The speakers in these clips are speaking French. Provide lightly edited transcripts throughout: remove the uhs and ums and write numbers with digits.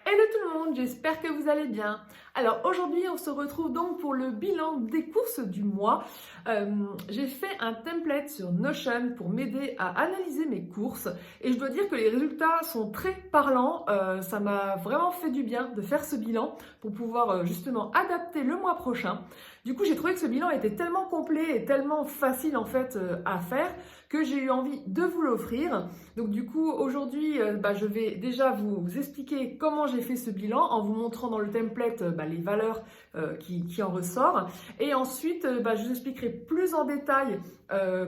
Hello tout le monde, j'espère que vous allez bien. Alors aujourd'hui on se retrouve donc pour le bilan des courses du mois. J'ai fait un template sur Notion pour m'aider à analyser mes courses et je dois dire que les résultats sont très parlants. Ça m'a vraiment fait du bien de faire ce bilan pour pouvoir justement adapter le mois prochain. Du coup j'ai trouvé que ce bilan était tellement complet et tellement facile en fait à faire que j'ai eu envie de vous l'offrir. Donc du coup aujourd'hui je vais déjà vous expliquer comment j'ai fait ce bilan en vous montrant dans le template les valeurs qui en ressortent. Et ensuite je vous expliquerai plus en détail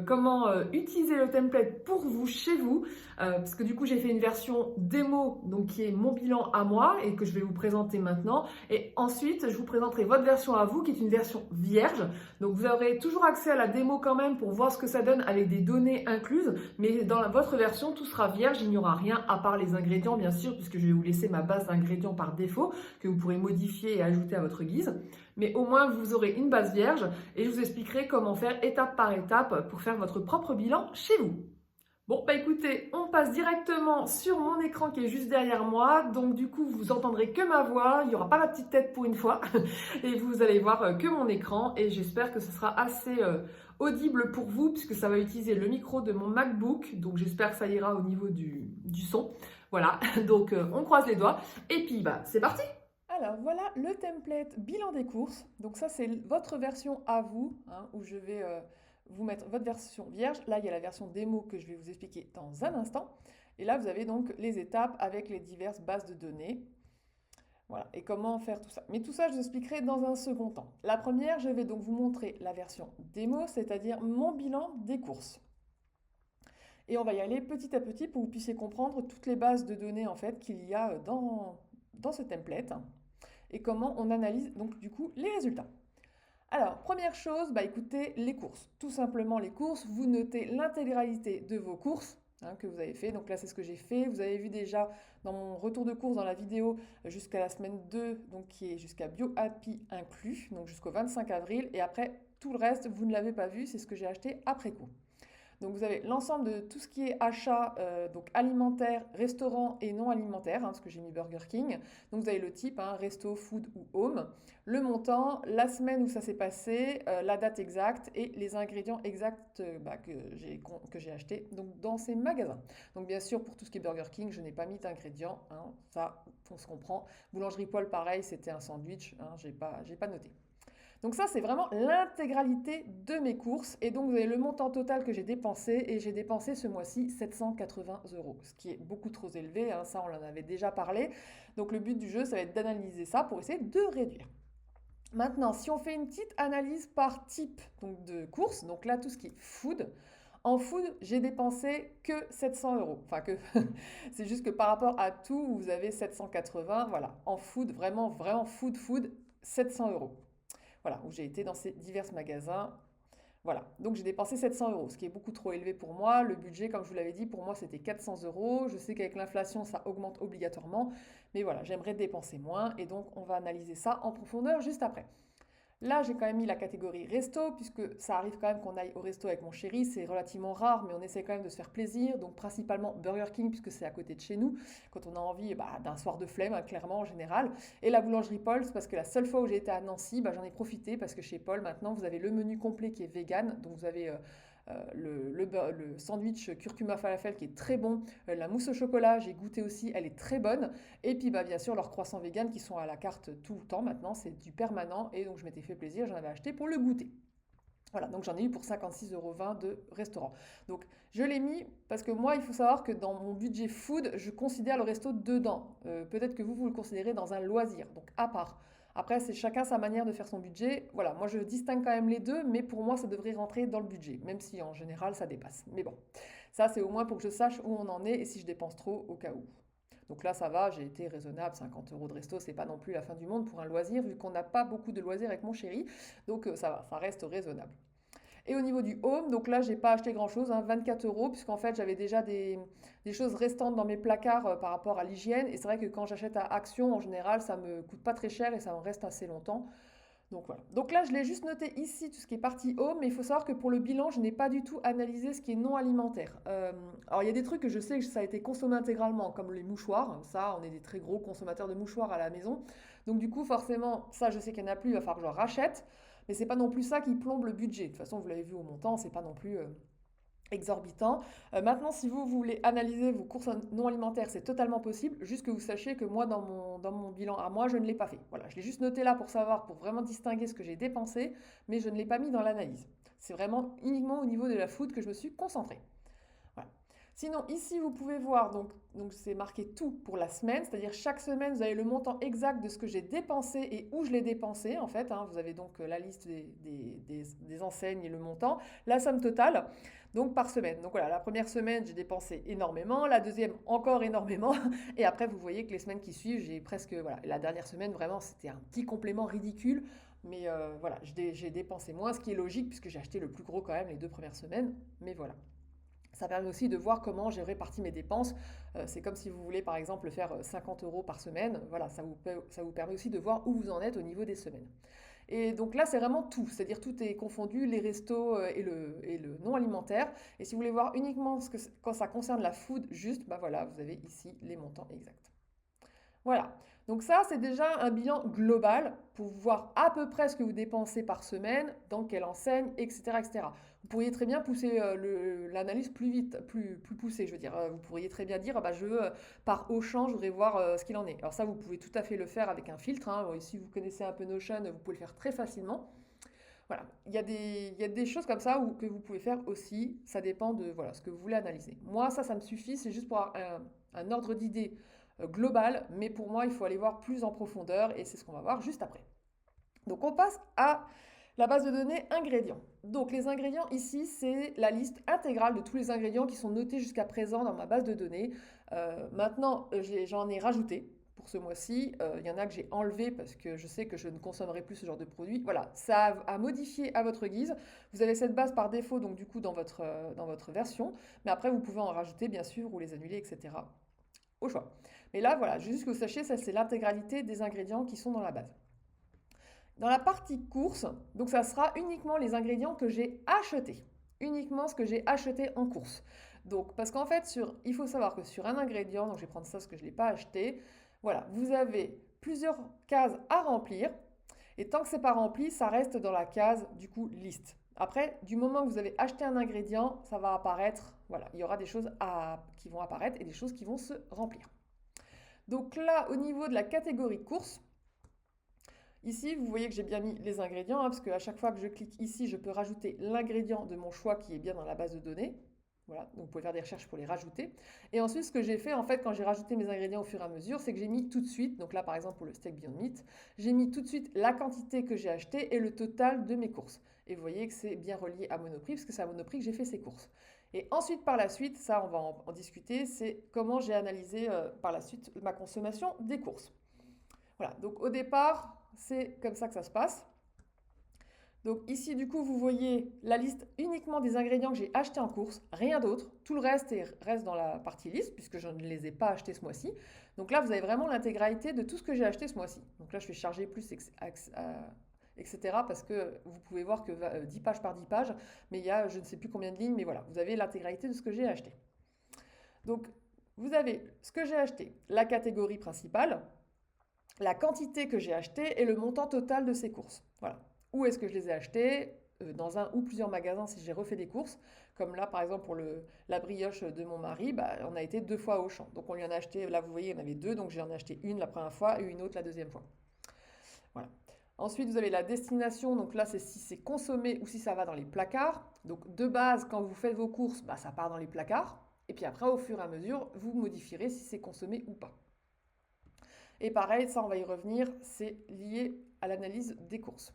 comment utiliser le template pour vous chez vous. Parce que du coup j'ai fait une version démo donc qui est mon bilan à moi et que je vais vous présenter maintenant. Et ensuite je vous présenterai votre version à vous qui est une version vierge. Donc vous aurez toujours accès à la démo quand même pour voir ce que ça donne avec des données incluses. Mais dans votre version tout sera vierge, il n'y aura rien à part les ingrédients bien sûr puisque je vais vous laisser ma base d'ingrédients par défaut que vous pourrez modifier et ajouter à votre guise. Mais au moins vous aurez une base vierge et je vous expliquerai comment faire étape par étape pour faire votre propre bilan chez vous. Bon, écoutez, on passe directement sur mon écran qui est juste derrière moi. Donc du coup, vous entendrez que ma voix, il n'y aura pas ma petite tête pour une fois. Et vous allez voir que mon écran et j'espère que ce sera assez audible pour vous puisque ça va utiliser le micro de mon MacBook. Donc j'espère que ça ira au niveau du son. Voilà, donc on croise les doigts. Et puis, c'est parti! Alors voilà le template bilan des courses. Donc ça, c'est votre version à vous, où je vais... vous mettre votre version vierge. Là, il y a la version démo que je vais vous expliquer dans un instant. Et là, vous avez donc les étapes avec les diverses bases de données. Voilà, et comment faire tout ça. Mais tout ça, je vous expliquerai dans un second temps. La première, je vais donc vous montrer la version démo, c'est-à-dire mon bilan des courses. Et on va y aller petit à petit pour que vous puissiez comprendre toutes les bases de données en fait qu'il y a dans ce template et comment on analyse donc du coup les résultats. Alors, première chose, écoutez, les courses. Tout simplement les courses, vous notez l'intégralité de vos courses que vous avez fait. Donc là, c'est ce que j'ai fait. Vous avez vu déjà dans mon retour de course dans la vidéo jusqu'à la semaine 2, donc qui est jusqu'à Bio Happy inclus, donc jusqu'au 25 avril. Et après, tout le reste, vous ne l'avez pas vu, c'est ce que j'ai acheté après coup. Donc vous avez l'ensemble de tout ce qui est achat donc alimentaire, restaurant et non alimentaire, parce que j'ai mis Burger King. Donc vous avez le type, resto, food ou home, le montant, la semaine où ça s'est passé, la date exacte et les ingrédients exacts que j'ai achetés donc, dans ces magasins. Donc bien sûr pour tout ce qui est Burger King, je n'ai pas mis d'ingrédients, ça on se comprend. Boulangerie Paul pareil, c'était un sandwich, j'ai pas noté. Donc ça, c'est vraiment l'intégralité de mes courses. Et donc, vous avez le montant total que j'ai dépensé. Et j'ai dépensé ce mois-ci 780 €, ce qui est beaucoup trop élevé. Ça, on en avait déjà parlé. Donc, le but du jeu, ça va être d'analyser ça pour essayer de réduire. Maintenant, si on fait une petite analyse par type donc, de course, donc là, tout ce qui est food. En food, j'ai dépensé que 700 €. Enfin, c'est juste que par rapport à tout, vous avez 780. Voilà, en food, vraiment food, 700 €. Voilà, où j'ai été dans ces divers magasins. Voilà, donc j'ai dépensé 700 €, ce qui est beaucoup trop élevé pour moi. Le budget, comme je vous l'avais dit, pour moi c'était 400 €. Je sais qu'avec l'inflation, ça augmente obligatoirement. Mais voilà, j'aimerais dépenser moins et donc on va analyser ça en profondeur juste après. Là, j'ai quand même mis la catégorie resto, puisque ça arrive quand même qu'on aille au resto avec mon chéri. C'est relativement rare, mais on essaie quand même de se faire plaisir. Donc principalement Burger King, puisque c'est à côté de chez nous, quand on a envie d'un soir de flemme, clairement en général. Et la boulangerie Paul, c'est parce que la seule fois où j'ai été à Nancy, j'en ai profité, parce que chez Paul, maintenant, vous avez le menu complet qui est vegan. Donc vous avez le sandwich curcuma falafel qui est très bon, la mousse au chocolat, j'ai goûté aussi, elle est très bonne. Et puis bien sûr leurs croissants vegan qui sont à la carte tout le temps maintenant, c'est du permanent et donc je m'étais fait plaisir, j'en avais acheté pour le goûter. Voilà, donc j'en ai eu pour 56,20 € de restaurant. Donc je l'ai mis parce que moi, il faut savoir que dans mon budget food, je considère le resto dedans. Peut-être que vous le considérez dans un loisir, donc à part. Après, c'est chacun sa manière de faire son budget. Voilà, moi je distingue quand même les deux, mais pour moi, ça devrait rentrer dans le budget, même si en général, ça dépasse. Mais bon, ça c'est au moins pour que je sache où on en est et si je dépense trop au cas où. Donc là, ça va, j'ai été raisonnable, 50 euros de resto, c'est pas non plus la fin du monde pour un loisir, vu qu'on n'a pas beaucoup de loisirs avec mon chéri. Donc ça va, ça reste raisonnable. Et au niveau du home, donc là, j'ai pas acheté grand-chose, hein, 24 euros, puisqu'en fait, j'avais déjà des choses restantes dans mes placards par rapport à l'hygiène. Et c'est vrai que quand j'achète à Action, en général, ça me coûte pas très cher et ça me reste assez longtemps. Donc voilà. Donc là, je l'ai juste noté ici, tout ce qui est partie home, mais il faut savoir que pour le bilan, je n'ai pas du tout analysé ce qui est non alimentaire. Alors il y a des trucs que je sais que ça a été consommé intégralement, comme les mouchoirs. Ça, on est des très gros consommateurs de mouchoirs à la maison. Donc du coup, forcément, ça, je sais qu'il n'y en a plus, il va falloir que je rachète. Mais c'est pas non plus ça qui plombe le budget. De toute façon, vous l'avez vu au montant, c'est pas non plus exorbitant. Maintenant, si vous voulez analyser vos courses non alimentaires, c'est totalement possible, juste que vous sachiez que moi, dans mon bilan à moi, je ne l'ai pas fait. Voilà, je l'ai juste noté là pour savoir, pour vraiment distinguer ce que j'ai dépensé, mais je ne l'ai pas mis dans l'analyse. C'est vraiment uniquement au niveau de la food que je me suis concentrée. Voilà. Sinon, ici, vous pouvez voir, donc c'est marqué tout pour la semaine, c'est-à-dire chaque semaine, vous avez le montant exact de ce que j'ai dépensé et où je l'ai dépensé, en fait. Vous avez donc la liste des enseignes et le montant, la somme totale, donc par semaine. Donc voilà, la première semaine, j'ai dépensé énormément, la deuxième, encore énormément, et après, vous voyez que les semaines qui suivent, j'ai presque, voilà, la dernière semaine, vraiment, c'était un petit complément ridicule, mais voilà, j'ai dépensé moins, ce qui est logique, puisque j'ai acheté le plus gros quand même les 2 premières semaines, mais voilà. Ça permet aussi de voir comment j'ai réparti mes dépenses. C'est comme si vous voulez par exemple faire 50 euros par semaine. Voilà, ça vous permet aussi de voir où vous en êtes au niveau des semaines. Et donc là, c'est vraiment tout. C'est-à-dire tout est confondu, les restos et le non alimentaire. Et si vous voulez voir uniquement quand ça concerne la food, juste, bah voilà, vous avez ici les montants exacts. Voilà. Donc ça, c'est déjà un bilan global pour voir à peu près ce que vous dépensez par semaine, dans quelle enseigne, etc., etc. Vous pourriez très bien pousser l'analyse plus vite, plus poussée, je veux dire. Vous pourriez très bien dire, ah bah, par Auchan, je voudrais voir ce qu'il en est. Alors ça, vous pouvez tout à fait le faire avec un filtre, hein. Si vous connaissez un peu Notion, vous pouvez le faire très facilement. Voilà, il y a des choses comme ça que vous pouvez faire aussi. Ça dépend de voilà, ce que vous voulez analyser. Moi, ça me suffit. C'est juste pour avoir un ordre d'idée global. Mais pour moi, il faut aller voir plus en profondeur et c'est ce qu'on va voir juste après. Donc, on passe à la base de données ingrédients. Donc, les ingrédients ici, c'est la liste intégrale de tous les ingrédients qui sont notés jusqu'à présent dans ma base de données. Maintenant, j'en ai rajouté pour ce mois-ci. Il y en a que j'ai enlevé parce que je sais que je ne consommerai plus ce genre de produit. Voilà, ça à modifier à votre guise. Vous avez cette base par défaut, donc du coup, dans votre version. Mais après, vous pouvez en rajouter, bien sûr, ou les annuler, etc. Au choix. Mais là, voilà, juste que vous sachiez, ça, c'est l'intégralité des ingrédients qui sont dans la base. Dans la partie course, donc ça sera uniquement les ingrédients que j'ai achetés. Uniquement ce que j'ai acheté en course. Donc, parce qu'en fait, il faut savoir que sur un ingrédient, donc je vais prendre ça parce que je ne l'ai pas acheté, voilà, vous avez plusieurs cases à remplir. Et tant que ce n'est pas rempli, ça reste dans la case, du coup, liste. Après, du moment que vous avez acheté un ingrédient, ça va apparaître, voilà, il y aura des choses qui vont apparaître et des choses qui vont se remplir. Donc là, au niveau de la catégorie course, ici, vous voyez que j'ai bien mis les ingrédients, parce qu'à chaque fois que je clique ici, je peux rajouter l'ingrédient de mon choix qui est bien dans la base de données. Voilà, donc vous pouvez faire des recherches pour les rajouter. Et ensuite, ce que j'ai fait, en fait, quand j'ai rajouté mes ingrédients au fur et à mesure, c'est que j'ai mis tout de suite, donc là, par exemple, pour le steak Beyond Meat, j'ai mis tout de suite la quantité que j'ai achetée et le total de mes courses. Et vous voyez que c'est bien relié à Monoprix, parce que c'est à Monoprix que j'ai fait ces courses. Et ensuite, par la suite, ça, on va en discuter, c'est comment j'ai analysé par la suite ma consommation des courses. Voilà, donc au départ, c'est comme ça que ça se passe. Donc ici, du coup, vous voyez la liste uniquement des ingrédients que j'ai achetés en course, rien d'autre. Tout le reste reste dans la partie liste, puisque je ne les ai pas achetés ce mois-ci. Donc là, vous avez vraiment l'intégralité de tout ce que j'ai acheté ce mois-ci. Donc là, je vais charger plus, etc. Parce que vous pouvez voir que 10 pages par 10 pages, mais il y a je ne sais plus combien de lignes, mais voilà, vous avez l'intégralité de ce que j'ai acheté. Donc, vous avez ce que j'ai acheté, la catégorie principale, la quantité que j'ai achetée et le montant total de ces courses. Voilà. Où est-ce que je les ai achetées? Dans un ou plusieurs magasins si j'ai refait des courses. Comme là, par exemple, pour la brioche de mon mari, bah, on a été 2 fois au Auchan. Donc on lui en a acheté, là vous voyez, il y en avait 2, donc j'en ai acheté une la première fois et une autre la deuxième fois. Voilà. Ensuite, vous avez la destination. Donc là, c'est si c'est consommé ou si ça va dans les placards. Donc de base, quand vous faites vos courses, bah, ça part dans les placards. Et puis après, au fur et à mesure, vous modifierez si c'est consommé ou pas. Et pareil, ça on va y revenir, c'est lié à l'analyse des courses.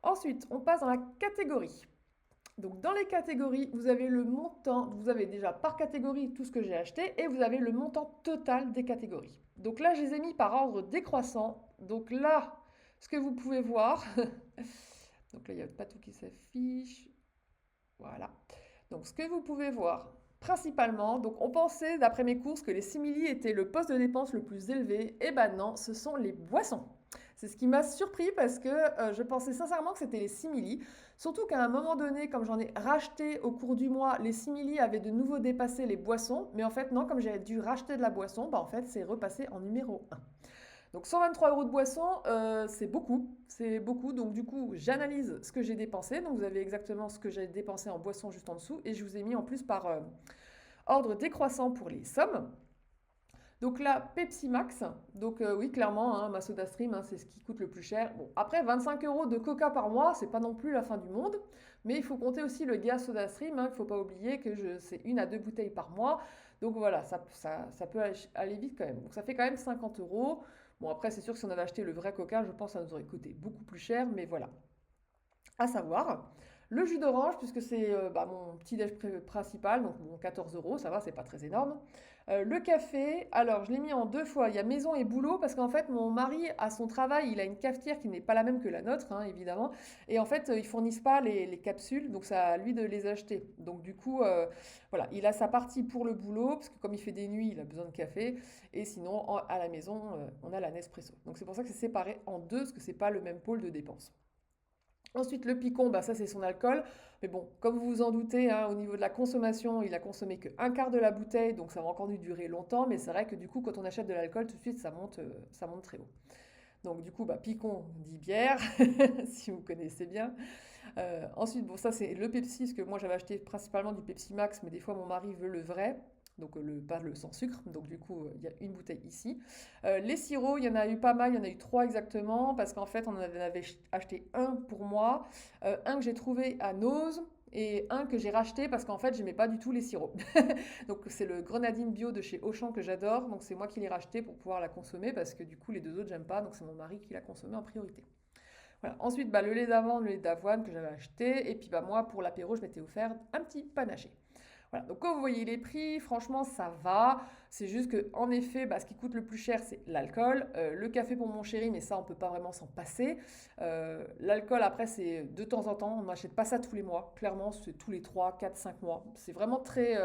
Ensuite, on passe dans la catégorie. Donc dans les catégories, vous avez le montant, vous avez déjà par catégorie tout ce que j'ai acheté et vous avez le montant total des catégories. Donc là, je les ai mis par ordre décroissant. Donc là, ce que vous pouvez voir, donc là, il n'y a pas tout qui s'affiche. Voilà. Donc ce que vous pouvez voir, principalement, donc on pensait, d'après mes courses, que les simili étaient le poste de dépense le plus élevé. Et ben non, ce sont les boissons. C'est ce qui m'a surpris parce que je pensais sincèrement que c'était les simili. Surtout qu'à un moment donné, comme j'en ai racheté au cours du mois, les simili avaient de nouveau dépassé les boissons. Mais en fait, non, comme j'ai dû racheter de la boisson, bah en fait, c'est repassé en numéro 1. Donc 123 euros de boisson, c'est beaucoup. C'est beaucoup. Donc du coup, j'analyse ce que j'ai dépensé. Donc vous avez exactement ce que j'ai dépensé en boisson juste en dessous. Et je vous ai mis en plus par ordre décroissant pour les sommes. Donc là, Pepsi Max. Donc oui, clairement, hein, ma soda stream, hein, c'est ce qui coûte le plus cher. Bon, après, 25 euros de Coca par mois, c'est pas non plus la fin du monde. Mais il faut compter aussi le gaz soda stream. Hein, il ne faut pas oublier que c'est 1 à 2 bouteilles par mois. Donc voilà, ça peut aller vite quand même. Donc ça fait quand même 50 euros. Bon, après, c'est sûr que si on avait acheté le vrai Coca, je pense que ça nous aurait coûté beaucoup plus cher. Mais voilà, à savoir. Le jus d'orange, puisque c'est mon petit déj principal, donc bon, 14 euros, ça va, c'est pas très énorme. Le café, alors je l'ai mis en deux fois, il y a maison et boulot, parce qu'en fait mon mari, à son travail, il a une cafetière qui n'est pas la même que la nôtre, hein, évidemment, et en fait ils fournissent pas les capsules, donc c'est à lui de les acheter. Donc du coup, voilà, il a sa partie pour le boulot, parce que comme il fait des nuits, il a besoin de café, et sinon à la maison, on a la Nespresso. Donc c'est pour ça que c'est séparé en deux, parce que c'est pas le même pôle de dépenses. Ensuite, le picon, bah ça c'est son alcool. Mais bon, comme vous vous en doutez, hein, au niveau de la consommation, il a consommé que un quart de la bouteille, donc ça va encore dû durer longtemps. Mais c'est vrai que du coup, quand on achète de l'alcool, tout de suite, ça monte très haut. Donc du coup, bah, picon dit bière, si vous connaissez bien. Ensuite, bon, ça c'est le Pepsi, parce que moi j'avais acheté principalement du Pepsi Max, mais des fois mon mari veut le vrai. Donc pas le sans sucre, donc du coup il y a une bouteille ici. Les sirops, il y en a eu pas mal, il y en a eu trois exactement, parce qu'en fait on en avait acheté un pour moi, un que j'ai trouvé à Nose, et un que j'ai racheté parce qu'en fait j'aimais pas du tout les sirops. Donc c'est le grenadine bio de chez Auchan que j'adore, donc c'est moi qui l'ai racheté pour pouvoir la consommer, parce que du coup les deux autres j'aime pas, donc c'est mon mari qui l'a consommé en priorité. Voilà. Ensuite, bah, le lait d'amande, le lait d'avoine que j'avais acheté. Et puis bah, moi, pour l'apéro, je m'étais offert un petit panaché. Voilà. Donc quand vous voyez les prix, franchement, ça va. C'est juste que, en effet, bah, ce qui coûte le plus cher, c'est l'alcool. Le café pour mon chéri, mais ça, on peut pas vraiment s'en passer. L'alcool, après, c'est de temps en temps. On n'achète pas ça tous les mois. Clairement, c'est tous les 3, 4, 5 mois. C'est vraiment très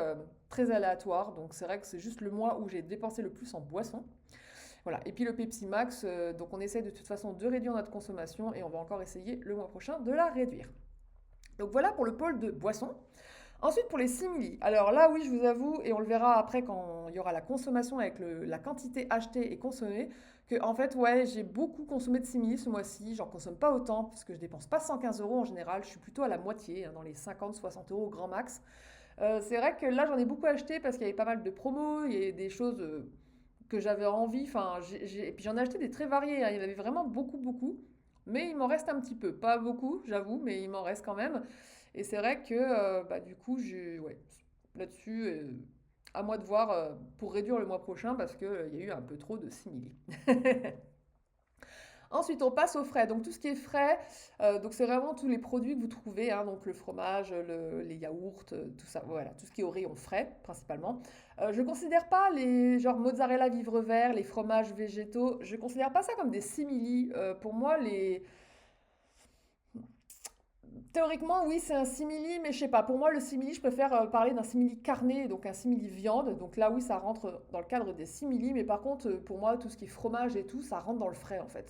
aléatoire. Donc c'est vrai que c'est juste le mois où j'ai dépensé le plus en boisson. Voilà. Et puis le Pepsi Max, donc on essaie de toute façon de réduire notre consommation et on va encore essayer le mois prochain de la réduire. Donc voilà pour le pôle de boissons. Ensuite pour les simili. Alors là oui je vous avoue, et on le verra après quand il y aura la consommation avec la quantité achetée et consommée, que en fait ouais j'ai beaucoup consommé de simili ce mois-ci, j'en consomme pas autant puisque je dépense pas 115 euros en général, je suis plutôt à la moitié, hein, dans les 50-60 euros au grand max. C'est vrai que là j'en ai beaucoup acheté parce qu'il y avait pas mal de promos, il y a des choses que j'avais envie. Enfin, et puis j'en ai acheté des très variés, hein. Il y en avait vraiment beaucoup, beaucoup. Mais il m'en reste un petit peu. Pas beaucoup, j'avoue, mais il m'en reste quand même. Et c'est vrai que bah, du coup, ouais, là-dessus, à moi de voir pour réduire le mois prochain parce qu'il y a eu un peu trop de simili. Ensuite, on passe aux frais. Donc tout ce qui est frais, donc c'est vraiment tous les produits que vous trouvez, hein, donc le fromage, les yaourts, tout ça, voilà, tout ce qui est au rayon frais principalement. Je ne considère pas les genre mozzarella vivre vert, les fromages végétaux, je ne considère pas ça comme des simili. Pour moi, théoriquement, oui, c'est un simili, mais je sais pas. Pour moi, le simili, je préfère parler d'un simili carné, donc un simili viande. Donc là, oui, ça rentre dans le cadre des simili, mais par contre, pour moi, tout ce qui est fromage et tout, ça rentre dans le frais en fait.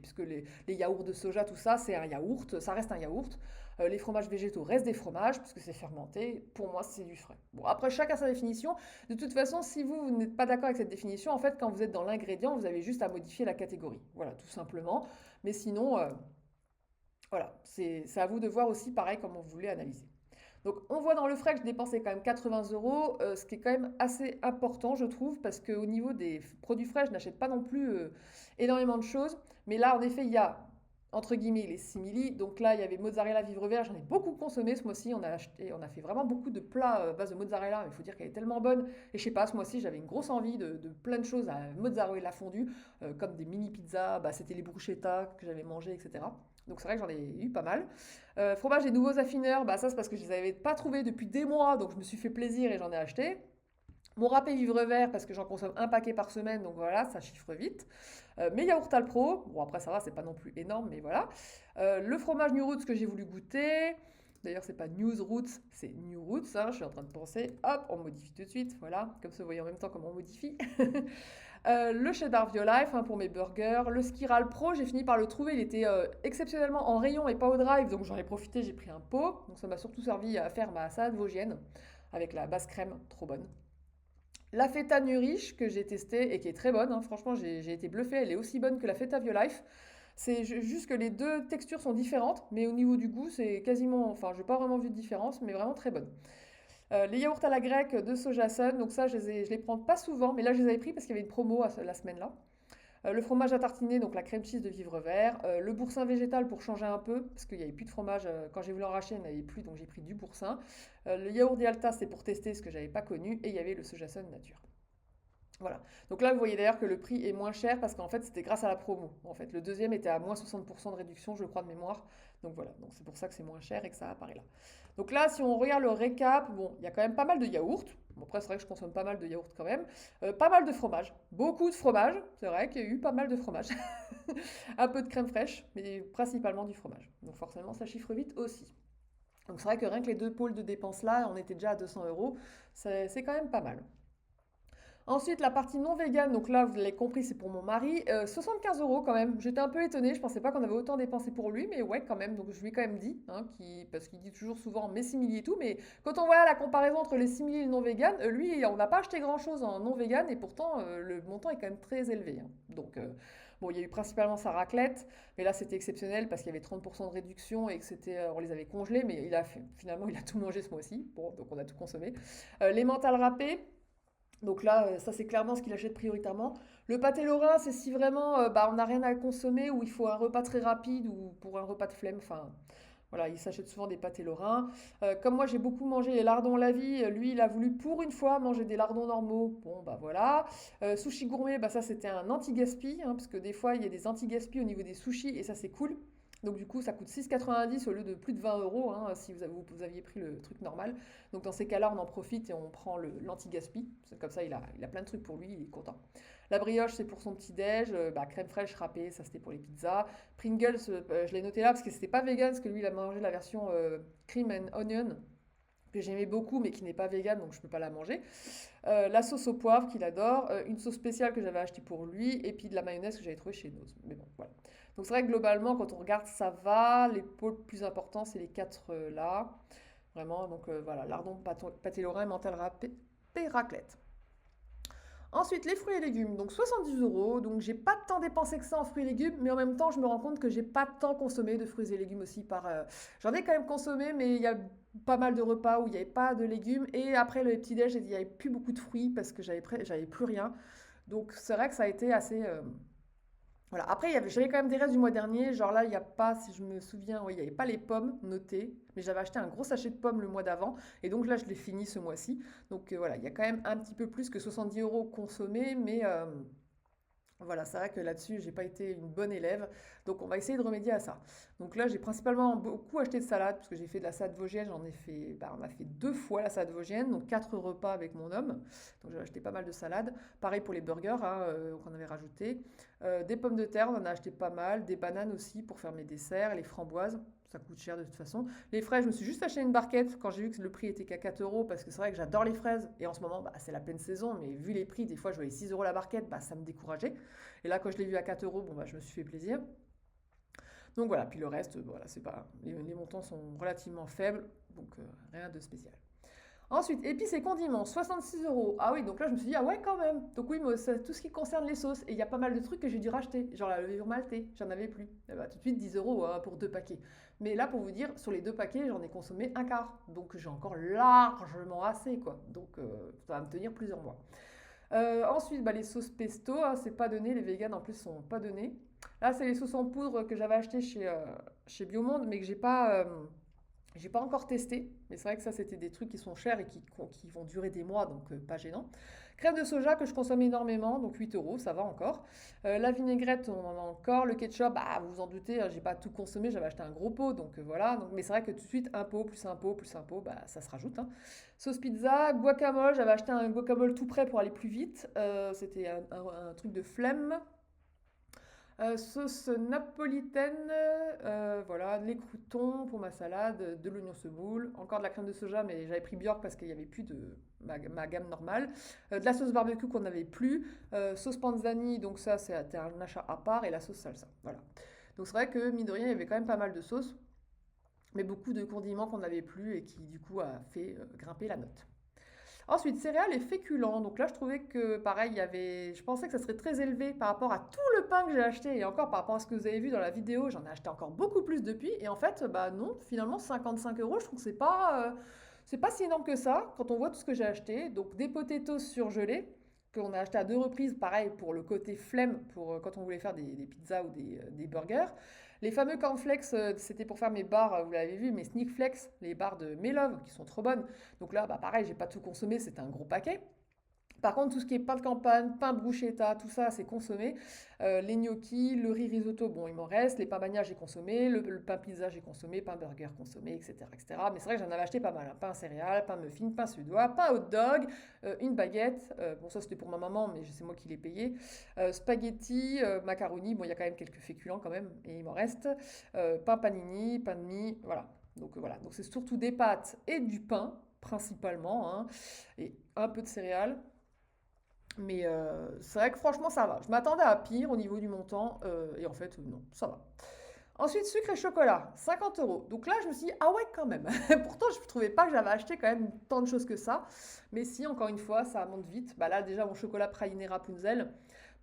Puisque les yaourts de soja, tout ça, c'est un yaourt, ça reste un yaourt. Les fromages végétaux restent des fromages, puisque c'est fermenté. Pour moi, c'est du frais. Bon, après, chacun sa définition. De toute façon, si vous n'êtes pas d'accord avec cette définition, en fait, quand vous êtes dans l'ingrédient, vous avez juste à modifier la catégorie. Voilà, tout simplement. Mais sinon, voilà, c'est à vous de voir aussi pareil comment vous voulez analyser. Donc on voit dans le frais que je dépensais quand même 80 euros, ce qui est quand même assez important je trouve, parce qu'au niveau des produits frais, je n'achète pas non plus énormément de choses. Mais là en effet, il y a entre guillemets les simili. Donc là, il y avait mozzarella vivre vert, j'en ai beaucoup consommé ce mois-ci. On a fait vraiment beaucoup de plats à base de mozzarella. Il faut dire qu'elle est tellement bonne. Et je sais pas, ce mois-ci, j'avais une grosse envie de plein de choses à mozzarella fondue, comme des mini pizzas. Bah, c'était les bruschetta que j'avais mangé, etc. Donc c'est vrai que j'en ai eu pas mal. Fromage des nouveaux affineurs, bah ça c'est parce que je les avais pas trouvés depuis des mois, donc je me suis fait plaisir et j'en ai acheté. Mon râpé vivre vert parce que j'en consomme un paquet par semaine, donc voilà, ça chiffre vite. Mes yaourts Alpro, bon après ça va, c'est pas non plus énorme, mais voilà. Le fromage New Roots que j'ai voulu goûter. D'ailleurs, c'est pas News Roots, c'est New Roots, hein, je suis en train de penser. Hop, on modifie tout de suite, voilà. Comme ça, vous voyez en même temps comment on modifie. Le cheddar Violife hein, pour mes burgers. Le Skiral Pro, j'ai fini par le trouver. Il était exceptionnellement en rayon et pas au drive, donc j'en ai profité, j'ai pris un pot. Donc ça m'a surtout servi à faire ma salade vosgienne avec la basse crème, trop bonne. La feta Nurish que j'ai testée et qui est très bonne, hein, franchement j'ai été bluffée, elle est aussi bonne que la feta Violife. C'est juste que les deux textures sont différentes, mais au niveau du goût c'est quasiment, enfin je n'ai pas vraiment vu de différence, mais vraiment très bonne. Les yaourts à la grecque de Sojasun, donc ça je les prends pas souvent, mais là je les avais pris parce qu'il y avait une promo la semaine là. Le fromage à tartiner, donc la crème cheese de Vivre Vert. Le boursin végétal pour changer un peu, parce qu'il n'y avait plus de fromage. Quand j'ai voulu en racheter, il n'y en avait plus, donc j'ai pris du boursin. Le yaourt Dialta, c'est pour tester ce que j'avais pas connu. Et il y avait le Sojasun nature. Voilà. Donc là, vous voyez d'ailleurs que le prix est moins cher parce qu'en fait, c'était grâce à la promo. En fait, le deuxième était à moins 60% de réduction, je crois, de mémoire. Donc voilà, donc c'est pour ça que c'est moins cher et que ça apparaît là. Donc là, si on regarde le récap, bon, il y a quand même pas mal de yaourts. Bon, après, c'est vrai que je consomme pas mal de yaourts quand même. Pas mal de fromage. Beaucoup de fromage. C'est vrai qu'il y a eu pas mal de fromage. Un peu de crème fraîche, mais principalement du fromage. Donc forcément, ça chiffre vite aussi. Donc c'est vrai que rien que les deux pôles de dépenses là, on était déjà à 200 euros. C'est quand même pas mal. Ensuite, la partie non vegan, donc là, vous l'avez compris, c'est pour mon mari. 75 euros quand même. J'étais un peu étonnée, je pensais pas qu'on avait autant dépensé pour lui, mais ouais, quand même. Donc je lui ai quand même dit, hein, parce qu'il dit toujours souvent mes simili et tout, mais quand on voit la comparaison entre les simili et le non vegan, lui, on n'a pas acheté grand chose en non vegan et pourtant le montant est quand même très élevé, hein. Donc, bon, il y a eu principalement sa raclette, mais là c'était exceptionnel parce qu'il y avait 30% de réduction et que on les avait congelés, mais finalement, il a tout mangé ce mois-ci. Bon, donc on a tout consommé. Les mentales râpées. Donc là, ça c'est clairement ce qu'il achète prioritairement. Le pâté lorrain, c'est si vraiment bah, on n'a rien à consommer ou il faut un repas très rapide ou pour un repas de flemme. Enfin, voilà, il s'achète souvent des pâtés lorrains. Comme moi j'ai beaucoup mangé les lardons la vie, lui il a voulu pour une fois manger des lardons normaux. Bon bah voilà. Sushi gourmet, bah ça c'était un anti-gaspi, hein, parce que des fois il y a des anti-gaspi au niveau des sushis et ça c'est cool. Donc du coup ça coûte 6,90 au lieu de plus de 20 euros hein, si vous aviez pris le truc normal. Donc dans ces cas-là on en profite et on prend l'anti-gaspi. Comme ça il a plein de trucs pour lui, il est content. La brioche c'est pour son petit-déj, bah, crème fraîche râpée, ça c'était pour les pizzas. Pringles, je l'ai noté là parce que c'était pas vegan, parce que lui il a mangé la version cream and onion que j'aimais beaucoup mais qui n'est pas vegan donc je peux pas la manger. La sauce au poivre qu'il adore, une sauce spéciale que j'avais achetée pour lui et puis de la mayonnaise que j'avais trouvée chez Noz. Mais bon voilà. Donc c'est vrai que globalement quand on regarde ça va, les pôles plus importants c'est les quatre là. Vraiment donc voilà, lardon, pâté lorrain, mental râpé, raclette. Ensuite, les fruits et légumes, donc 70 euros. Donc, j'ai pas tant dépensé que ça en fruits et légumes, mais en même temps, je me rends compte que j'ai pas tant consommé de fruits et légumes aussi J'en ai quand même consommé, mais il y a pas mal de repas où il n'y avait pas de légumes. Et après le petit-déj, il n'y avait plus beaucoup de fruits parce que j'avais plus rien. Donc, c'est vrai que ça a été assez. Voilà. Après, j'avais quand même des restes du mois dernier. Genre là, il n'y a pas, si je me souviens, oui, il n'y avait pas les pommes notées. Mais j'avais acheté un gros sachet de pommes le mois d'avant. Et donc là, je l'ai fini ce mois-ci. Donc voilà, il y a quand même un petit peu plus que 70 euros consommés. Mais voilà, c'est vrai que là-dessus, j'ai pas été une bonne élève. Donc on va essayer de remédier à ça. Donc là, j'ai principalement beaucoup acheté de salade, parce que j'ai fait de la salade vosgienne. On a fait deux fois la salade vosgienne, donc quatre repas avec mon homme. Donc j'ai acheté pas mal de salade. Pareil pour les burgers hein, qu'on avait rajouté. Des pommes de terre, on en a acheté pas mal. Des bananes aussi pour faire mes desserts. Les framboises, ça coûte cher de toute façon. Les fraises, je me suis juste acheté une barquette quand j'ai vu que le prix était qu'à 4 euros, parce que c'est vrai que j'adore les fraises. Et en ce moment, bah, c'est la pleine saison, mais vu les prix, des fois je voyais 6 euros la barquette, bah, ça me décourageait. Et là, quand je l'ai vu à 4 euros, bon, bah, je me suis fait plaisir. Donc voilà, puis le reste, voilà, c'est pas, les montants sont relativement faibles, donc rien de spécial. Ensuite, épices et condiments, 66 euros. Ah oui, donc là je me suis dit, ah ouais, quand même. Donc oui, moi, tout ce qui concerne les sauces. Et il y a pas mal de trucs que j'ai dû racheter. Genre la levure maltée, j'en avais plus. Eh ben, tout de suite 10 euros hein, pour deux paquets. Mais là, pour vous dire, sur les deux paquets, j'en ai consommé un quart. Donc j'ai encore largement assez, quoi. Donc ça va me tenir plusieurs mois. Ensuite, bah, les sauces pesto, hein, c'est pas donné. Les véganes en plus sont pas donnés. Là, c'est les sauces en poudre que j'avais achetées chez Biomonde, mais que j'ai pas encore testé. Mais c'est vrai que ça, c'était des trucs qui sont chers et qui vont durer des mois, donc pas gênant. Crème de soja que je consomme énormément, donc 8 euros, ça va encore. La vinaigrette, on en a encore. Le ketchup, bah, vous vous en doutez, hein, j'ai pas tout consommé, j'avais acheté un gros pot, donc voilà. Donc, mais c'est vrai que tout de suite, un pot, plus un pot, plus un pot, bah, ça se rajoute, hein. Sauce pizza, guacamole, j'avais acheté un guacamole tout prêt pour aller plus vite. C'était un truc de flemme. Sauce napolitaine, voilà, les croûtons pour ma salade, de l'oignon semoule, encore de la crème de soja, mais j'avais pris Bjork parce qu'il n'y avait plus de ma gamme normale, de la sauce barbecue qu'on n'avait plus, sauce panzani, donc ça c'était un achat à part, et la sauce salsa, voilà. Donc c'est vrai que, mine de rien, il y avait quand même pas mal de sauces, mais beaucoup de condiments qu'on n'avait plus et qui du coup a fait grimper la note. Ensuite, céréales et féculents. Donc là, je trouvais que, pareil, je pensais que ça serait très élevé par rapport à tout le pain que j'ai acheté. Et encore, par rapport à ce que vous avez vu dans la vidéo, j'en ai acheté encore beaucoup plus depuis. Et en fait, bah non, finalement, 55 euros, je trouve que c'est pas si énorme que ça quand on voit tout ce que j'ai acheté. Donc des potatoes surgelés, qu'on a acheté à deux reprises, pareil, pour le côté flemme, pour quand on voulait faire des pizzas ou des burgers. Les fameux cornflakes, c'était pour faire mes barres, vous l'avez vu, mes sneakflakes, les barres de Melove, qui sont trop bonnes. Donc là, bah pareil, j'ai pas tout consommé, c'était un gros paquet. Par contre, tout ce qui est pain de campagne, pain bruschetta, tout ça, c'est consommé. Les gnocchis, le riz risotto, bon, il m'en reste. Les pains bagnas, j'ai consommé. Le pain pizza, j'ai consommé. Pain burger, consommé, etc., etc. Mais c'est vrai que j'en avais acheté pas mal, hein. Pain céréales, pain muffin, pain suédois, pain hot dog, une baguette. Bon, ça, c'était pour ma maman, mais c'est moi qui l'ai payé. Spaghetti, macaroni. Bon, il y a quand même quelques féculents quand même, et il m'en reste. Pain panini, pain de mie, voilà. Donc voilà. Donc c'est surtout des pâtes et du pain, principalement, hein, et un peu de céréales. Mais c'est vrai que franchement, ça va. Je m'attendais à pire au niveau du montant, et en fait, non, ça va. Ensuite, sucre et chocolat, 50 euros. Donc là, je me suis dit, ah ouais, quand même. Pourtant, je ne trouvais pas que j'avais acheté quand même tant de choses que ça. Mais si, encore une fois, ça monte vite. Bah là, déjà, mon chocolat praliné Rapunzel.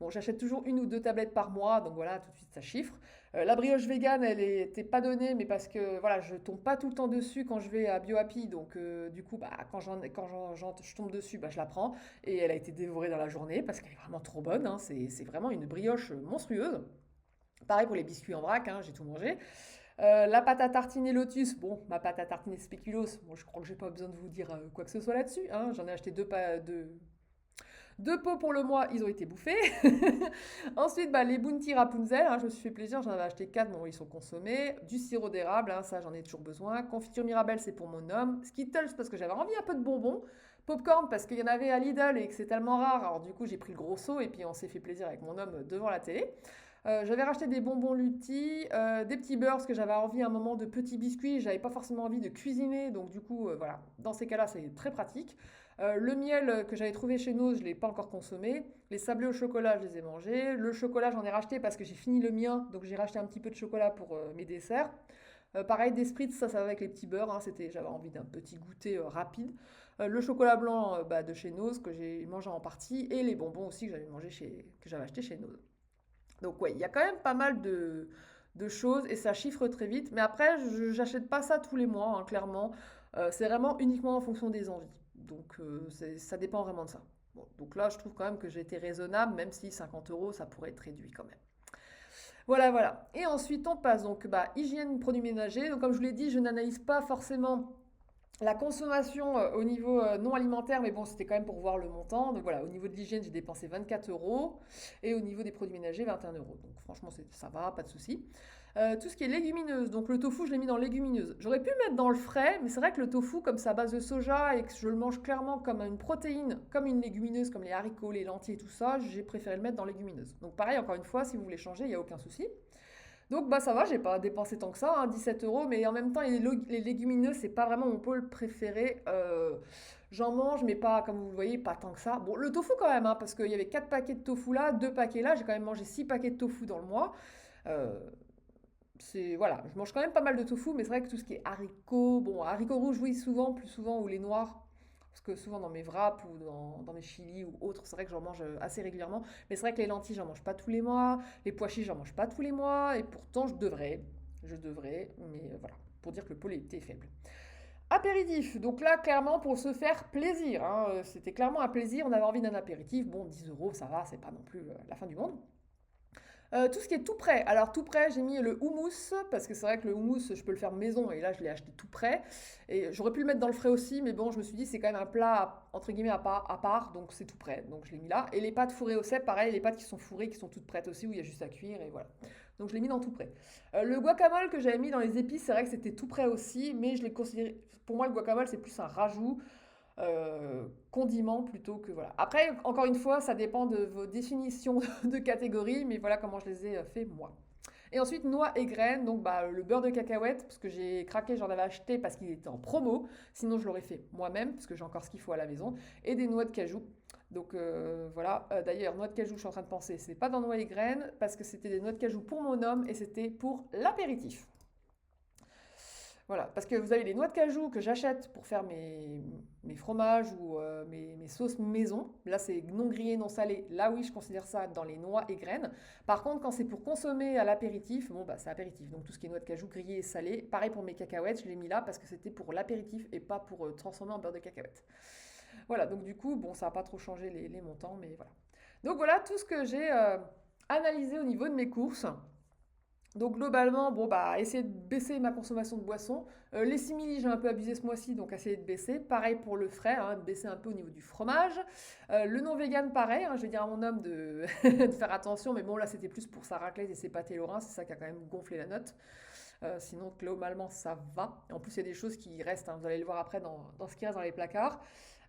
Bon, j'achète toujours une ou deux tablettes par mois, donc voilà, tout de suite, ça chiffre. La brioche vegan, elle n'était pas donnée, mais parce que voilà, je tombe pas tout le temps dessus quand je vais à BioHappy. Donc, du coup, bah, je tombe dessus, bah, je la prends. Et elle a été dévorée dans la journée parce qu'elle est vraiment trop bonne, hein. C'est vraiment une brioche monstrueuse. Pareil pour les biscuits en vrac, hein, j'ai tout mangé. La pâte à tartiner Lotus, bon, ma pâte à tartiner spéculoos, bon, je crois que j'ai pas besoin de vous dire quoi que ce soit là-dessus, hein. J'en ai acheté deux pots pour le mois, ils ont été bouffés. Ensuite, bah, les Bounty Rapunzel, hein, je me suis fait plaisir, j'en avais acheté 4, bon, ils sont consommés. Du sirop d'érable, hein, ça j'en ai toujours besoin. Confiture Mirabelle, c'est pour mon homme. Skittles, parce que j'avais envie un peu de bonbons. Popcorn, parce qu'il y en avait à Lidl et que c'est tellement rare. Alors du coup, j'ai pris le gros seau et puis on s'est fait plaisir avec mon homme devant la télé. J'avais racheté des bonbons Lutti, des petits beurres parce que j'avais envie à un moment de petits biscuits, j'avais pas forcément envie de cuisiner, donc du coup, voilà, dans ces cas-là, c'est très pratique. Le miel que j'avais trouvé chez nous, je ne l'ai pas encore consommé. Les sablés au chocolat, je les ai mangés. Le chocolat, j'en ai racheté parce que j'ai fini le mien, donc j'ai racheté un petit peu de chocolat pour mes desserts. Pareil, des spritz, ça va avec les petits beurres, hein, j'avais envie d'un petit goûter rapide. Le chocolat blanc bah, de chez Noz que j'ai mangé en partie et les bonbons aussi que j'avais acheté chez Noz. Donc ouais, il y a quand même pas mal de choses et ça chiffre très vite. Mais après, je n'achète pas ça tous les mois, hein, clairement. C'est vraiment uniquement en fonction des envies. Donc ça dépend vraiment de ça. Bon, donc là, je trouve quand même que j'ai été raisonnable, même si 50 euros, ça pourrait être réduit quand même. Voilà, voilà. Et ensuite, on passe donc bah, hygiène, produits ménagers. Donc comme je vous l'ai dit, je n'analyse pas forcément la consommation au niveau non alimentaire, mais bon, c'était quand même pour voir le montant. Donc voilà, au niveau de l'hygiène, j'ai dépensé 24 euros. Et au niveau des produits ménagers, 21 euros. Donc franchement, ça va, pas de souci. Tout ce qui est légumineuse. Donc le tofu, je l'ai mis dans légumineuse. J'aurais pu le mettre dans le frais, mais c'est vrai que le tofu, comme c'est à base de soja et que je le mange clairement comme une protéine, comme une légumineuse, comme les haricots, les lentilles et tout ça, j'ai préféré le mettre dans légumineuse. Donc pareil, encore une fois, si vous voulez changer, il n'y a aucun souci. Donc bah ça va, j'ai pas dépensé tant que ça, hein, 17 euros, mais en même temps les légumineuses c'est pas vraiment mon pôle préféré. J'en mange, mais pas comme vous le voyez, pas tant que ça. Bon, le tofu quand même, hein, parce qu'il y avait 4 paquets de tofu là, 2 paquets là, j'ai quand même mangé 6 paquets de tofu dans le mois. Euh, voilà, je mange quand même pas mal de tofu, mais c'est vrai que tout ce qui est haricots, bon, haricots rouges oui souvent, plus souvent, ou les noirs. Parce que souvent dans mes wraps ou dans mes chili ou autres, c'est vrai que j'en mange assez régulièrement. Mais c'est vrai que les lentilles, j'en mange pas tous les mois. Les pois chiches, j'en mange pas tous les mois. Et pourtant, je devrais. Je devrais. Mais voilà, pour dire que le pôle était faible. Apéritif. Donc là, clairement, pour se faire plaisir, hein. C'était clairement un plaisir. On avait envie d'un apéritif. Bon, 10 euros, ça va, c'est pas non plus la fin du monde. Tout ce qui est tout prêt. Alors tout prêt, j'ai mis le houmous parce que c'est vrai que le houmous, je peux le faire maison et là je l'ai acheté tout prêt. Et j'aurais pu le mettre dans le frais aussi, mais bon, je me suis dit c'est quand même un plat entre guillemets à part, donc c'est tout prêt. Donc je l'ai mis là. Et les pâtes fourrées au cèpe, pareil, les pâtes qui sont fourrées, qui sont toutes prêtes aussi, où il y a juste à cuire et voilà. Donc je l'ai mis dans tout prêt. Le guacamole que j'avais mis dans les épices, c'est vrai que c'était tout prêt aussi, mais je l'ai considéré. Pour moi, le guacamole c'est plus un rajout condiment plutôt que voilà. Après, encore une fois, ça dépend de vos définitions de catégories, mais voilà comment je les ai fait moi. Et ensuite, noix et graines, donc bah, le beurre de cacahuète, parce que j'ai craqué, j'en avais acheté parce qu'il était en promo, sinon je l'aurais fait moi-même, parce que j'ai encore ce qu'il faut à la maison, et des noix de cajou. Donc voilà, d'ailleurs, noix de cajou, je suis en train de penser, c'est pas dans noix et graines, parce que c'était des noix de cajou pour mon homme, et c'était pour l'apéritif. Voilà, parce que vous avez les noix de cajou que j'achète pour faire mes fromages ou mes sauces maison. Là, c'est non grillé, non salé. Là, oui, je considère ça dans les noix et graines. Par contre, quand c'est pour consommer à l'apéritif, bon, bah, c'est apéritif. Donc, tout ce qui est noix de cajou grillé et salé. Pareil pour mes cacahuètes, je l'ai mis là parce que c'était pour l'apéritif et pas pour transformer en beurre de cacahuète. Voilà, donc du coup, bon, ça n'a pas trop changé les montants, mais voilà. Donc, voilà tout ce que j'ai analysé au niveau de mes courses. Donc globalement, bon bah essayer de baisser ma consommation de boissons. Les simili, j'ai un peu abusé ce mois-ci, donc essayer de baisser. Pareil pour le frais, hein, de baisser un peu au niveau du fromage. Le non vegan, pareil, hein, je vais dire à mon homme de, de faire attention, mais bon là c'était plus pour sa raclette et ses pâtés lorrains, c'est ça qui a quand même gonflé la note. Sinon globalement ça va. Et en plus il y a des choses qui restent, hein, vous allez le voir après dans ce qui reste dans les placards.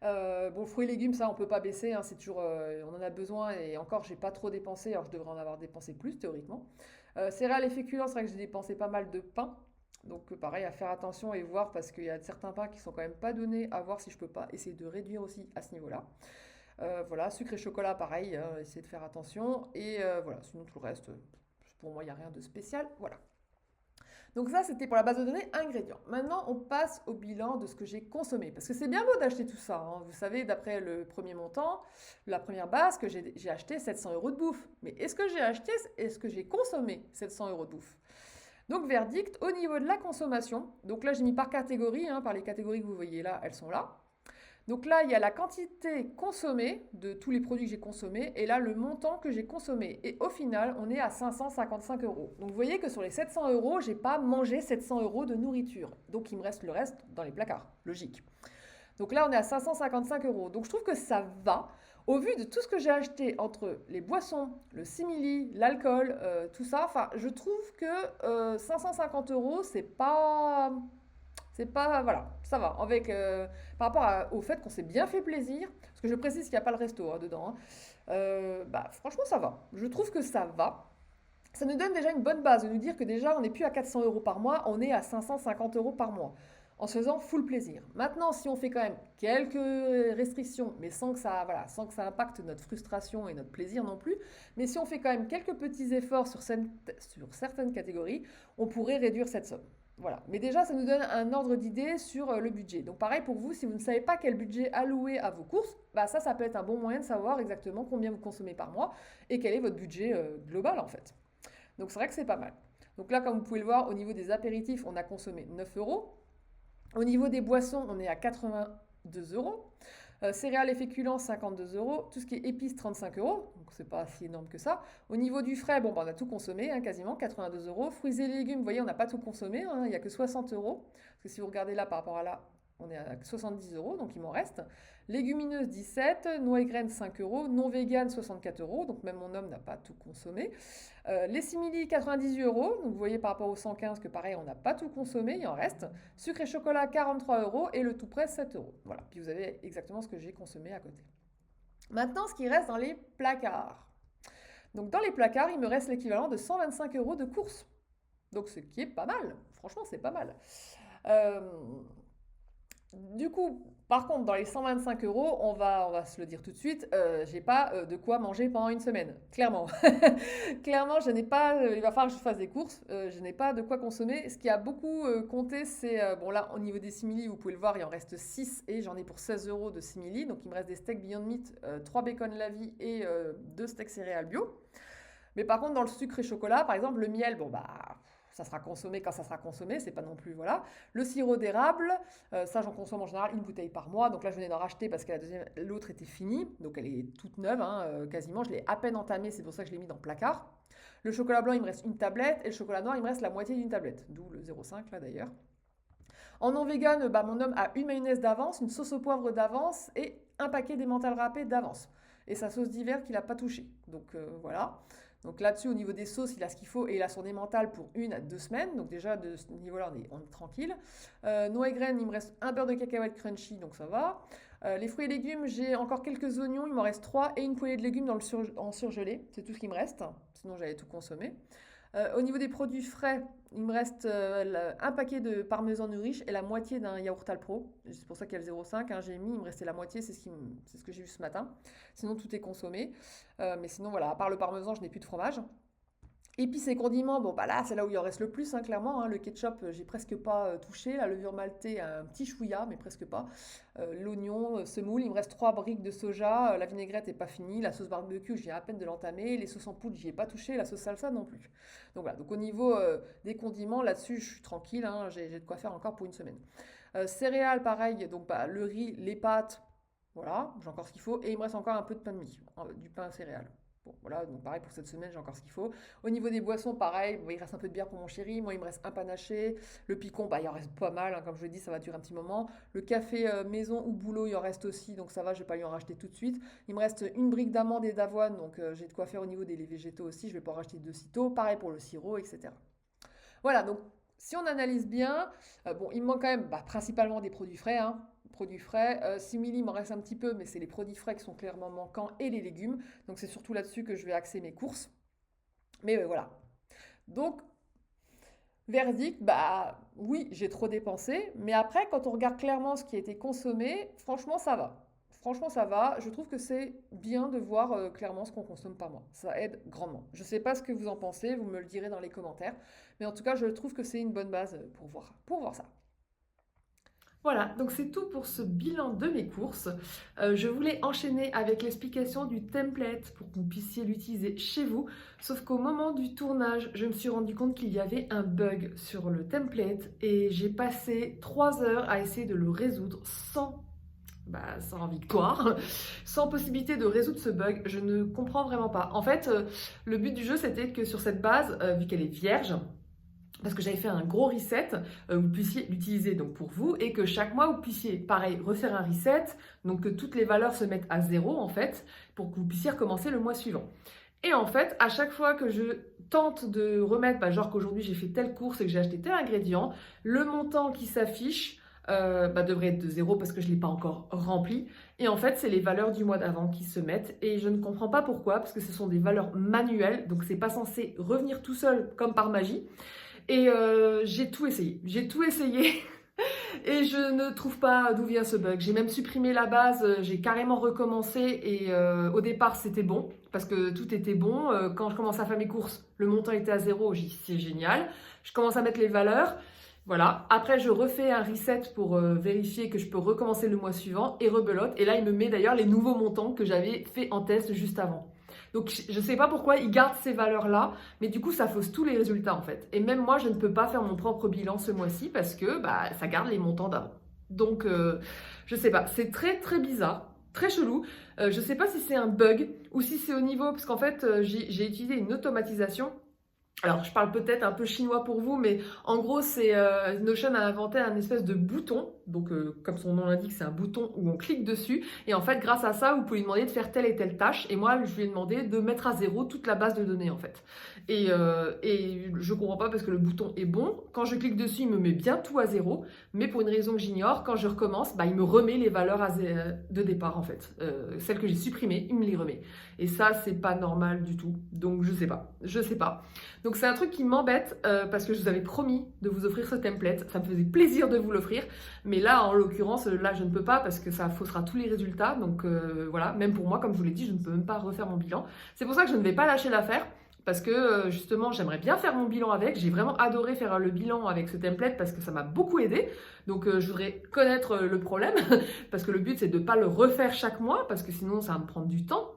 Bon, fruits et légumes, ça on peut pas baisser, hein, c'est toujours, on en a besoin et encore j'ai pas trop dépensé, alors je devrais en avoir dépensé plus théoriquement. Céréales et féculents, c'est vrai que j'ai dépensé pas mal de pain. Donc pareil, à faire attention et voir parce qu'il y a certains pains qui sont quand même pas donnés, à voir si je peux pas essayer de réduire aussi à ce niveau-là. Voilà, sucre et chocolat, pareil, essayer de faire attention. Et voilà, sinon tout le reste, pour moi, il n'y a rien de spécial. Voilà. Donc ça, c'était pour la base de données ingrédients. Maintenant, on passe au bilan de ce que j'ai consommé. Parce que c'est bien beau d'acheter tout ça, hein. Vous savez, d'après le premier montant, la première base, que j'ai acheté 700 euros de bouffe. Mais est-ce que j'ai consommé 700 euros de bouffe? Donc verdict, au niveau de la consommation, donc là j'ai mis par catégorie, hein, par les catégories que vous voyez là, elles sont là. Donc là, il y a la quantité consommée de tous les produits que j'ai consommés et là, le montant que j'ai consommé. Et au final, on est à 555 euros. Donc vous voyez que sur les 700 euros, j'ai pas mangé 700 euros de nourriture. Donc il me reste le reste dans les placards. Logique. Donc là, on est à 555 euros. Donc je trouve que ça va. Au vu de tout ce que j'ai acheté entre les boissons, le simili, l'alcool, tout ça, enfin, je trouve que 550 euros, c'est pas, voilà, ça va. Avec, par rapport au fait qu'on s'est bien fait plaisir, parce que je précise qu'il n'y a pas le resto hein, dedans, hein, bah, franchement, ça va. Je trouve que ça va. Ça nous donne déjà une bonne base de nous dire que déjà, on n'est plus à 400 euros par mois, on est à 550 euros par mois, en se faisant full plaisir. Maintenant, si on fait quand même quelques restrictions, mais sans que ça, voilà, sans que ça impacte notre frustration et notre plaisir non plus, mais si on fait quand même quelques petits efforts sur certaines catégories, on pourrait réduire cette somme. Voilà. Mais déjà, ça nous donne un ordre d'idée sur le budget. Donc pareil pour vous, si vous ne savez pas quel budget allouer à vos courses, bah ça peut être un bon moyen de savoir exactement combien vous consommez par mois et quel est votre budget global en fait. Donc c'est vrai que c'est pas mal. Donc là, comme vous pouvez le voir, au niveau des apéritifs, on a consommé 9 euros. Au niveau des boissons, on est à 82 euros. Céréales et féculents, 52 euros. Tout ce qui est épices, 35 euros. Donc c'est pas si énorme que ça. Au niveau du frais, bon, bah, on a tout consommé, hein, quasiment, 82 euros. Fruits et légumes, vous voyez, on n'a pas tout consommé, hein, il n'y a que 60 euros. Parce que si vous regardez là par rapport à là, on est à 70 euros, donc il m'en reste. Légumineuses, 17. Noix et graines, 5 euros. Non vegan, 64 euros. Donc même mon homme n'a pas tout consommé. Les simili, 98 euros. Donc vous voyez par rapport aux 115 que pareil, on n'a pas tout consommé, il en reste. Sucre et chocolat, 43 euros. Et le tout prêt, 7 euros. Voilà. Puis vous avez exactement ce que j'ai consommé à côté. Maintenant, ce qui reste dans les placards. Donc dans les placards, il me reste l'équivalent de 125 euros de courses. Donc ce qui est pas mal. Franchement, c'est pas mal. Euh, du coup, par contre, dans les 125 euros, on va se le dire tout de suite, j'ai pas de quoi manger pendant une semaine. Clairement. Clairement, je n'ai pas, il va falloir que je fasse des courses, je n'ai pas de quoi consommer. Ce qui a beaucoup compté, c'est, bon là, au niveau des simili, vous pouvez le voir, il en reste 6 et j'en ai pour 16 euros de simili. Donc il me reste des steaks Beyond Meat, 3 bacon la vie et 2 steaks céréales bio. Mais par contre, dans le sucre et chocolat, par exemple, le miel, bon bah, ça sera consommé quand ça sera consommé, c'est pas non plus, voilà. Le sirop d'érable, ça j'en consomme en général une bouteille par mois, donc là je venais d'en racheter parce que l'autre était finie, donc elle est toute neuve, hein, quasiment, je l'ai à peine entamée, c'est pour ça que je l'ai mis dans le placard. Le chocolat blanc, il me reste une tablette, et le chocolat noir, il me reste la moitié d'une tablette, d'où le 0,5 là d'ailleurs. En non vegan, bah, mon homme a une mayonnaise d'avance, une sauce au poivre d'avance et un paquet d'emmental râpé d'avance. Et sa sauce d'hiver qu'il n'a pas touchée. Donc voilà. Donc là-dessus, au niveau des sauces, il a ce qu'il faut et il a son emmental pour 1 à 2 semaines. Donc déjà, de ce niveau-là, on est tranquille. Noix et graines, il me reste un beurre de cacahuète crunchy, donc ça va. Les fruits et légumes, j'ai encore quelques oignons, il m'en reste 3 et une poêlée de légumes en surgelé. C'est tout ce qui me reste. Sinon, j'allais tout consommer. Au niveau des produits frais, il me reste un paquet de parmesan Nourish et la moitié d'un yaourt Alpro. C'est pour ça qu'il y a le 0,5, hein, j'ai mis, il me restait la moitié, c'est ce que j'ai vu ce matin. Sinon, tout est consommé. Mais sinon, voilà, à part le parmesan, je n'ai plus de fromage. Épices et condiments, bon bah là c'est là où il en reste le plus, hein, clairement, hein. Le ketchup, j'ai presque pas touché. La levure maltée, un petit chouïa, mais presque pas. L'oignon, semoule, il me reste 3 briques de soja. La vinaigrette est pas finie. La sauce barbecue, j'ai à peine de l'entamer. Les sauces en poudre, j'y ai pas touché. La sauce salsa non plus. Donc voilà, donc au niveau des condiments, là-dessus, je suis tranquille, hein, j'ai de quoi faire encore pour une semaine. Céréales, pareil, donc bah, le riz, les pâtes, voilà, j'ai encore ce qu'il faut. Et il me reste encore un peu de pain de mie, du pain céréales. Bon, voilà, donc pareil pour cette semaine, j'ai encore ce qu'il faut. Au niveau des boissons, pareil, bon, il reste un peu de bière pour mon chéri. Moi, il me reste un panaché. Le picon, bah, il en reste pas mal, hein, comme je l'ai dit, ça va durer un petit moment. Le café maison ou boulot, il en reste aussi, donc ça va, je vais pas lui en racheter tout de suite. Il me reste une brique d'amande et d'avoine, donc j'ai de quoi faire au niveau des laits végétaux aussi. Je vais pas en racheter de sitôt. Pareil pour le sirop, etc. Voilà, donc si on analyse bien, bon, il me manque quand même bah, principalement des produits frais, hein. Produits frais, simili, il m'en reste un petit peu, mais c'est les produits frais qui sont clairement manquants et les légumes. Donc c'est surtout là-dessus que je vais axer mes courses. Mais voilà. Donc, verdict, bah oui, j'ai trop dépensé. Mais après, quand on regarde clairement ce qui a été consommé, franchement, ça va. Franchement, ça va. Je trouve que c'est bien de voir clairement ce qu'on consomme par mois. Ça aide grandement. Je ne sais pas ce que vous en pensez, vous me le direz dans les commentaires. Mais en tout cas, je trouve que c'est une bonne base pour voir ça. Voilà, donc c'est tout pour ce bilan de mes courses. Je voulais enchaîner avec l'explication du template pour que vous puissiez l'utiliser chez vous. Sauf qu'au moment du tournage, je me suis rendu compte qu'il y avait un bug sur le template et j'ai passé 3 heures à essayer de le résoudre sans victoire, sans possibilité de résoudre ce bug. Je ne comprends vraiment pas. En fait, le but du jeu, c'était que sur cette base, vu qu'elle est vierge, parce que j'avais fait un gros reset, vous puissiez l'utiliser donc pour vous et que chaque mois vous puissiez pareil refaire un reset, donc que toutes les valeurs se mettent à 0 en fait, pour que vous puissiez recommencer le mois suivant. Et en fait, à chaque fois que je tente de remettre, genre qu'aujourd'hui j'ai fait telle course et que j'ai acheté tel ingrédient, le montant qui s'affiche devrait être de 0 parce que je ne l'ai pas encore rempli. Et en fait, c'est les valeurs du mois d'avant qui se mettent et je ne comprends pas pourquoi, parce que ce sont des valeurs manuelles, donc c'est pas censé revenir tout seul comme par magie. Et j'ai tout essayé et je ne trouve pas d'où vient ce bug. J'ai même supprimé la base, j'ai carrément recommencé et au départ c'était bon parce que tout était bon. Quand je commence à faire mes courses, le montant était à 0, j'ai dit c'est génial. Je commence à mettre les valeurs, voilà. Après je refais un reset pour vérifier que je peux recommencer le mois suivant et rebelote. Et là il me met d'ailleurs les nouveaux montants que j'avais fait en test juste avant. Donc je ne sais pas pourquoi il garde ces valeurs-là, mais du coup ça fausse tous les résultats en fait. Et même moi je ne peux pas faire mon propre bilan ce mois-ci parce que ça garde les montants d'avant. Donc je sais pas, c'est très très bizarre, très chelou. Je sais pas si c'est un bug ou si c'est au niveau, parce qu'en fait j'ai utilisé une automatisation. Alors, je parle peut-être un peu chinois pour vous, mais en gros, c'est Notion a inventé un espèce de bouton. Donc, comme son nom l'indique, c'est un bouton où on clique dessus. Et en fait, grâce à ça, vous pouvez lui demander de faire telle et telle tâche. Et moi, je lui ai demandé de mettre à 0 toute la base de données, en fait. Et je comprends pas parce que le bouton est bon. Quand je clique dessus, il me met bien tout à 0. Mais pour une raison que j'ignore, quand je recommence, il me remet les valeurs de départ, en fait. Celles que j'ai supprimées, il me les remet. Et ça, c'est pas normal du tout. Donc, je sais pas. Donc c'est un truc qui m'embête parce que je vous avais promis de vous offrir ce template. Ça me faisait plaisir de vous l'offrir. Mais là, en l'occurrence, là, je ne peux pas parce que ça faussera tous les résultats. Donc voilà, même pour moi, comme je vous l'ai dit, je ne peux même pas refaire mon bilan. C'est pour ça que je ne vais pas lâcher l'affaire. Parce que justement, j'aimerais bien faire mon bilan avec. J'ai vraiment adoré faire le bilan avec ce template parce que ça m'a beaucoup aidé. Donc je voudrais connaître le problème. Parce que le but, c'est de ne pas le refaire chaque mois. Parce que sinon, ça va me prendre du temps.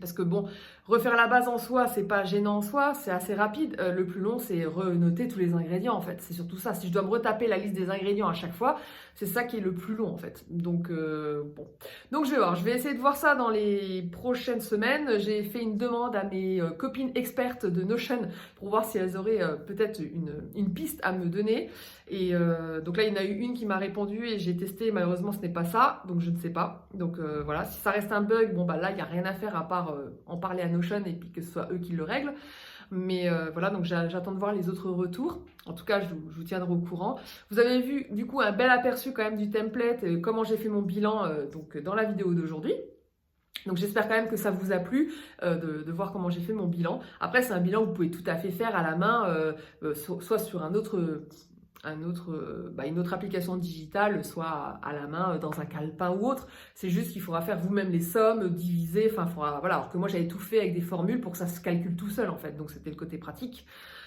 Parce que bon, Refaire la base en soi, c'est pas gênant en soi, c'est assez rapide. Le plus long, c'est renoter tous les ingrédients en fait. C'est surtout ça. Si je dois me retaper la liste des ingrédients à chaque fois, c'est ça qui est le plus long en fait. Donc bon. Donc je vais voir. Je vais essayer de voir ça dans les prochaines semaines. J'ai fait une demande à mes copines expertes de Notion pour voir si elles auraient peut-être une piste à me donner. Et donc là, il y en a eu une qui m'a répondu et j'ai testé. Malheureusement, ce n'est pas ça. Donc je ne sais pas. Donc voilà. Si ça reste un bug, bon bah là, il n'y a rien à faire à part en parler à Notion et puis que ce soit eux qui le règlent. Mais voilà, donc j'attends de voir les autres retours. En tout cas, je vous tiendrai au courant. Vous avez vu du coup un bel aperçu quand même du template, comment j'ai fait mon bilan donc dans la vidéo d'aujourd'hui. Donc j'espère quand même que ça vous a plu de voir comment j'ai fait mon bilan. Après, c'est un bilan que vous pouvez tout à fait faire à la main, soit sur une autre application digitale, soit à la main dans un calepin ou autre. C'est juste qu'il faudra faire vous-même les sommes, diviser, enfin voilà. Alors que moi j'avais tout fait avec des formules pour que ça se calcule tout seul en fait, donc c'était le côté pratique.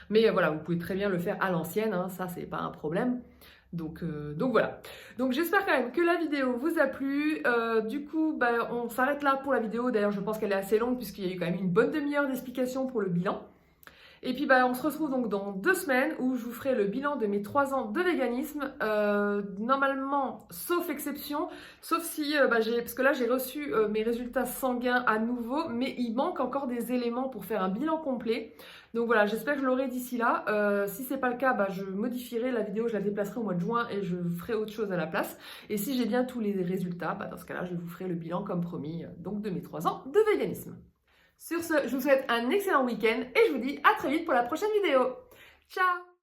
Mais voilà, vous pouvez très bien le faire à l'ancienne, hein, ça c'est pas un problème. Donc voilà. Donc j'espère quand même que la vidéo vous a plu. Du coup, on s'arrête là pour la vidéo. D'ailleurs, je pense qu'elle est assez longue puisqu'il y a eu quand même une bonne demi-heure d'explication pour le bilan. Et puis on se retrouve donc dans 2 semaines où je vous ferai le bilan de mes 3 ans de véganisme. Normalement, sauf exception, sauf si, parce que là j'ai reçu mes résultats sanguins à nouveau, mais il manque encore des éléments pour faire un bilan complet. Donc voilà, j'espère que je l'aurai d'ici là. Si c'est pas le cas, je modifierai la vidéo, je la déplacerai au mois de juin et je ferai autre chose à la place. Et si j'ai bien tous les résultats, dans ce cas-là, je vous ferai le bilan comme promis, donc de mes 3 ans de véganisme. Sur ce, je vous souhaite un excellent week-end et je vous dis à très vite pour la prochaine vidéo. Ciao!